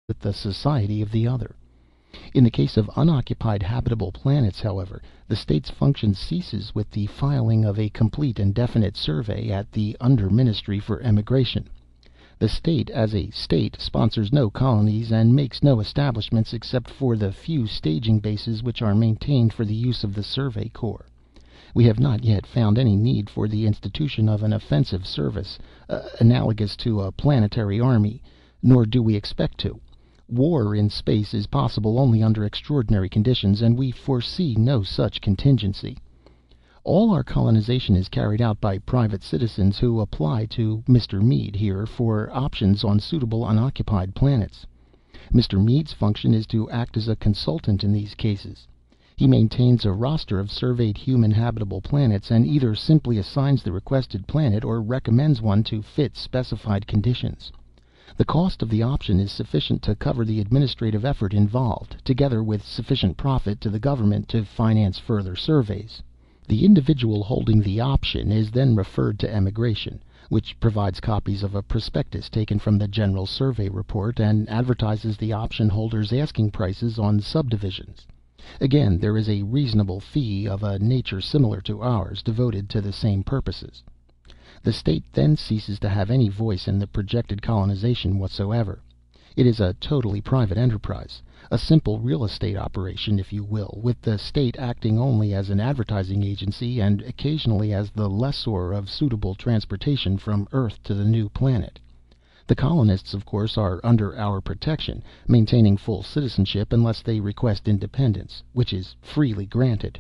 with the society of the other. In the case of unoccupied habitable planets, however, the state's function ceases with the filing of a complete and definite survey at the Under Ministry for Emigration. The state, as a state, sponsors no colonies and makes no establishments except for the few staging bases which are maintained for the use of the Survey Corps. We have not yet found any need for the institution of an offensive service, analogous to a planetary army, nor do we expect to. War in space is possible only under extraordinary conditions, and we foresee no such contingency. All our colonization is carried out by private citizens who apply to Mr. Meade here for options on suitable unoccupied planets. Mr. Meade's function is to act as a consultant in these cases. He maintains a roster of surveyed human habitable planets, and either simply assigns the requested planet or recommends one to fit specified conditions. The cost of the option is sufficient to cover the administrative effort involved, together with sufficient profit to the government to finance further surveys. The individual holding the option is then referred to Emigration, which provides copies of a prospectus taken from the General Survey Report and advertises the option holder's asking prices on subdivisions. Again, there is a reasonable fee of a nature similar to ours, devoted to the same purposes. The state then ceases to have any voice in the projected colonization whatsoever. It is a totally private enterprise, a simple real estate operation, if you will, with the state acting only as an advertising agency and occasionally as the lessor of suitable transportation from Earth to the new planet. The colonists, of course, are under our protection, maintaining full citizenship unless they request independence, which is freely granted.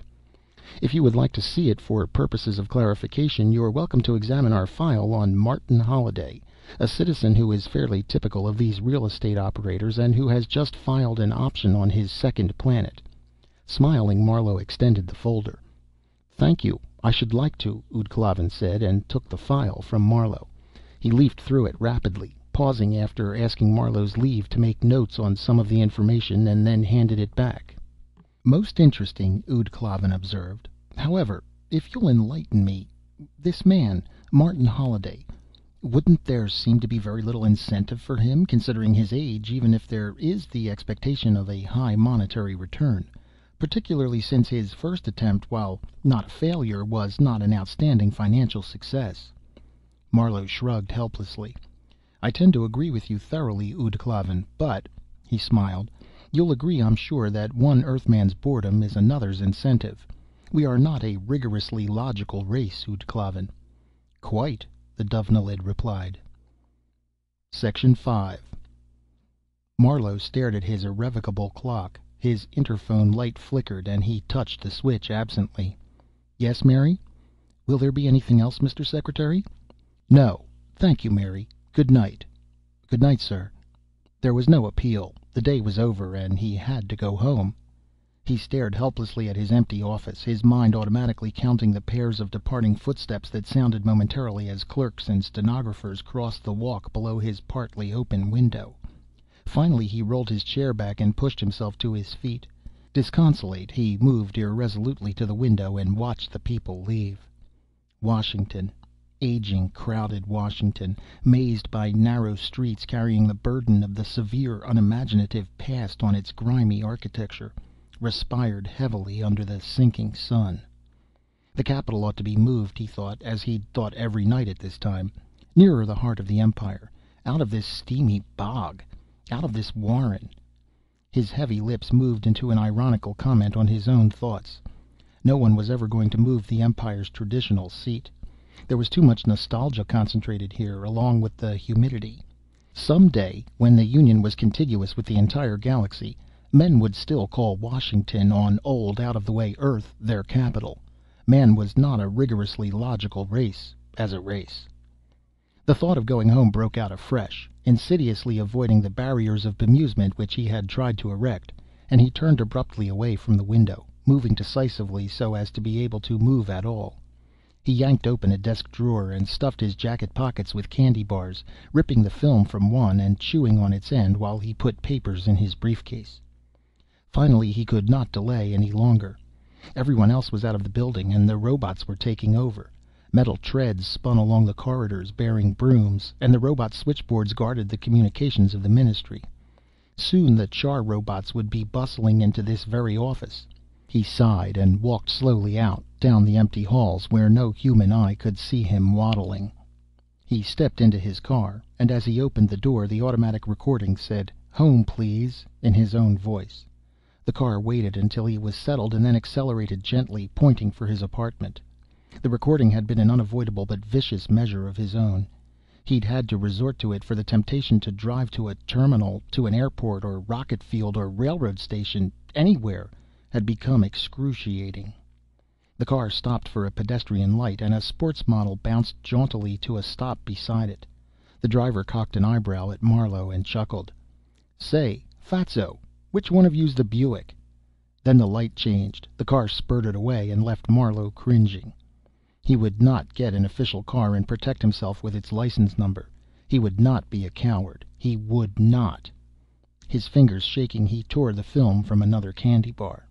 If you would like to see it for purposes of clarification, you are welcome to examine our file on Martin Holliday, a citizen who is fairly typical of these real estate operators and who has just filed an option on his second planet. Smiling, Marlowe extended the folder. "Thank you, I should like to," Oudklavin said, and took the file from Marlowe. He leafed through it rapidly, pausing after asking Marlowe's leave to make notes on some of the information, and then handed it back. "Most interesting," Oudklavin observed. "However, if you'll enlighten me, this man, Martin Holliday, wouldn't there seem to be very little incentive for him, considering his age, even if there is the expectation of a high monetary return, particularly since his first attempt, while not a failure, was not an outstanding financial success?" Marlowe shrugged helplessly. "I tend to agree with you thoroughly, Oudklavin, but," he smiled, "you'll agree, I'm sure, that one Earthman's boredom is another's incentive. We are not a rigorously logical race, Oudklavin." "Quite," the Dovenilid replied. Section 5. Marlowe stared at his irrevocable clock. His interphone light flickered, and he touched the switch absently. "Yes, Mary?" "Will there be anything else, Mr. Secretary?" "No, thank you, Mary. Good night." "Good night, sir." There was no appeal. The day was over, and he had to go home. He stared helplessly at his empty office, his mind automatically counting the pairs of departing footsteps that sounded momentarily as clerks and stenographers crossed the walk below his partly open window. Finally he rolled his chair back and pushed himself to his feet. Disconsolate, he moved irresolutely to the window and watched the people leave. Washington. Aging, crowded Washington, mazed by narrow streets, carrying the burden of the severe, unimaginative past on its grimy architecture, respired heavily under the sinking sun. The capital ought to be moved, he thought, as he'd thought every night at this time, nearer the heart of the Empire, out of this steamy bog, out of this warren. His heavy lips moved into an ironical comment on his own thoughts. No one was ever going to move the Empire's traditional seat. There was too much nostalgia concentrated here, along with the humidity. Some day, when the Union was contiguous with the entire galaxy, men would still call Washington, on old, out-of-the-way Earth, their capital. Man was not a rigorously logical race, as a race. The thought of going home broke out afresh, insidiously avoiding the barriers of bemusement which he had tried to erect, and he turned abruptly away from the window, moving decisively so as to be able to move at all. He yanked open a desk drawer and stuffed his jacket pockets with candy bars, ripping the film from one and chewing on its end while he put papers in his briefcase. Finally he could not delay any longer. Everyone else was out of the building, and the robots were taking over. Metal treads spun along the corridors bearing brooms, and the robot switchboards guarded the communications of the Ministry. soon the char robots would be bustling into this very office. He sighed and walked slowly out, down the empty halls where no human eye could see him waddling. He stepped into his car, and as he opened the door, the automatic recording said, "Home, please," in his own voice. The car waited until he was settled and then accelerated gently, pointing for his apartment. The recording had been an unavoidable but vicious measure of his own. He'd had to resort to it, for the temptation to drive to a terminal, to an airport or rocket field or railroad station, anywhere, had become excruciating. The car stopped for a pedestrian light, and a sports model bounced jauntily to a stop beside it. The driver cocked an eyebrow at Marlowe and chuckled. "Say, Fatso, which one of you's the Buick?" Then the light changed, the car spurted away, and left Marlowe cringing. He would not get an official car and protect himself with its license number. He would not be a coward. He would not. His fingers shaking, he tore the film from another candy bar.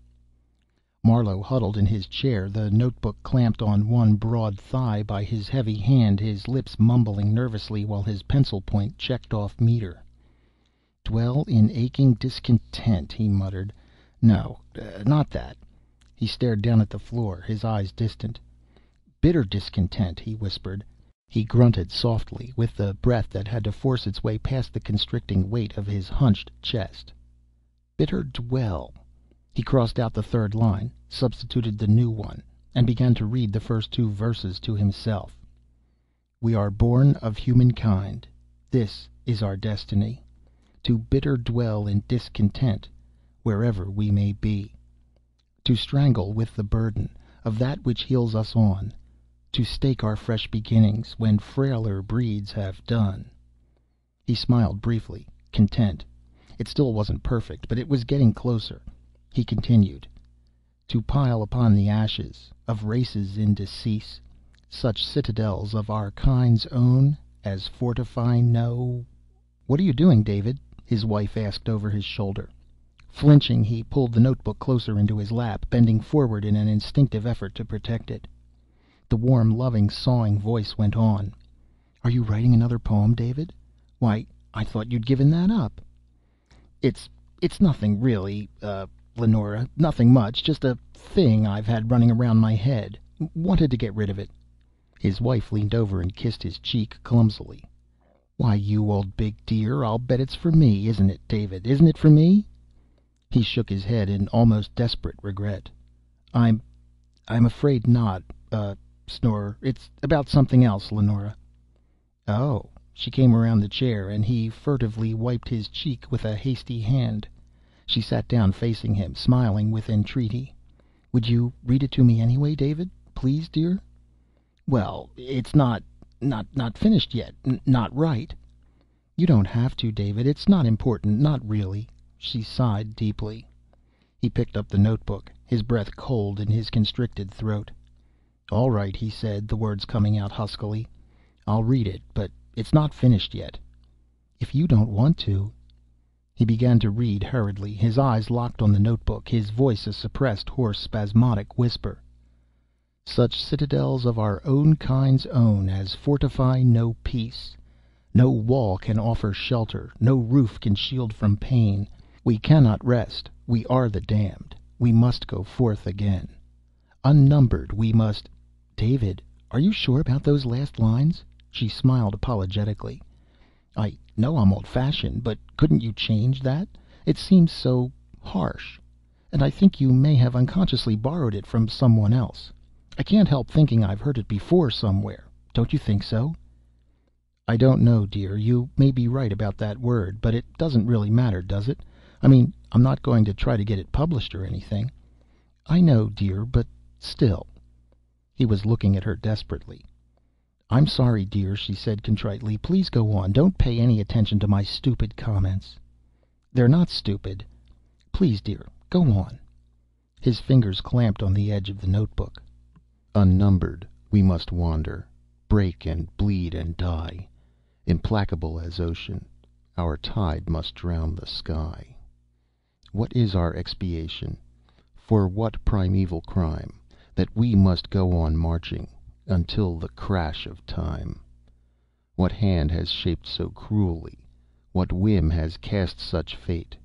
Marlowe huddled in his chair, the notebook clamped on one broad thigh by his heavy hand, his lips mumbling nervously while his pencil point checked off meter. "Dwell in aching discontent," he muttered. "No, not that." He stared down at the floor, his eyes distant. "Bitter discontent," he whispered. He grunted softly, with the breath that had to force its way past the constricting weight of his hunched chest. "Bitter dwell." He crossed out the third line, substituted the new one, and began to read the first two verses to himself. "We are born of humankind. This is our destiny. To bitter dwell in discontent, wherever we may be. To strangle with the burden of that which heals us on. To stake our fresh beginnings when frailer breeds have done." He smiled briefly, content. It still wasn't perfect, but it was getting closer. He continued, "To pile upon the ashes of races in decease such citadels of our kind's own as fortify no—" "What are you doing, David?" his wife asked over his shoulder. Flinching, he pulled the notebook closer into his lap, bending forward in an instinctive effort to protect it. The warm, loving, sawing voice went on, "Are you writing another poem, David? Why, I thought you'd given that up." It's nothing really, Lenora, nothing much, just a thing I've had running around my head. Wanted to get rid of it." His wife leaned over and kissed his cheek clumsily. "Why, you old big dear, I'll bet it's for me, isn't it, David? Isn't it for me?" He shook his head in almost desperate regret. I'm afraid not, Snorer. It's about something else, Lenora." "Oh." She came around the chair, and he furtively wiped his cheek with a hasty hand. She sat down facing him, smiling with entreaty. "Would you read it to me anyway, David? Please, dear?" "Well, it's not finished yet. Not right." "You don't have to, David. It's not important. Not really." She sighed deeply. He picked up the notebook, his breath cold in his constricted throat. "All right," he said, the words coming out huskily. "I'll read it, but it's not finished yet." "If you don't want to." He began to read hurriedly, his eyes locked on the notebook, his voice a suppressed, hoarse, spasmodic whisper. "Such citadels of our own kind's own as fortify no peace. No wall can offer shelter, no roof can shield from pain. We cannot rest, we are the damned, we must go forth again. Unnumbered we must—" "David, are you sure about those last lines?" She smiled apologetically. "I know I'm old-fashioned, but couldn't you change that? It seems so harsh. And I think you may have unconsciously borrowed it from someone else. I can't help thinking I've heard it before somewhere. Don't you think so?" "I don't know, dear. You may be right about that word, but it doesn't really matter, does it? I mean, I'm not going to try to get it published or anything." "I know, dear, but still—" He was looking at her desperately. "I'm sorry, dear," she said contritely. "Please go on. Don't pay any attention to my stupid comments." "They're not stupid." "Please, dear, go on." His fingers clamped on the edge of the notebook. "Unnumbered we must wander, break and bleed and die. Implacable as ocean, our tide must drown the sky. What is our expiation? For what primeval crime? That we must go on marching until the crash of time. What hand has shaped so cruelly? What whim has cast such fate?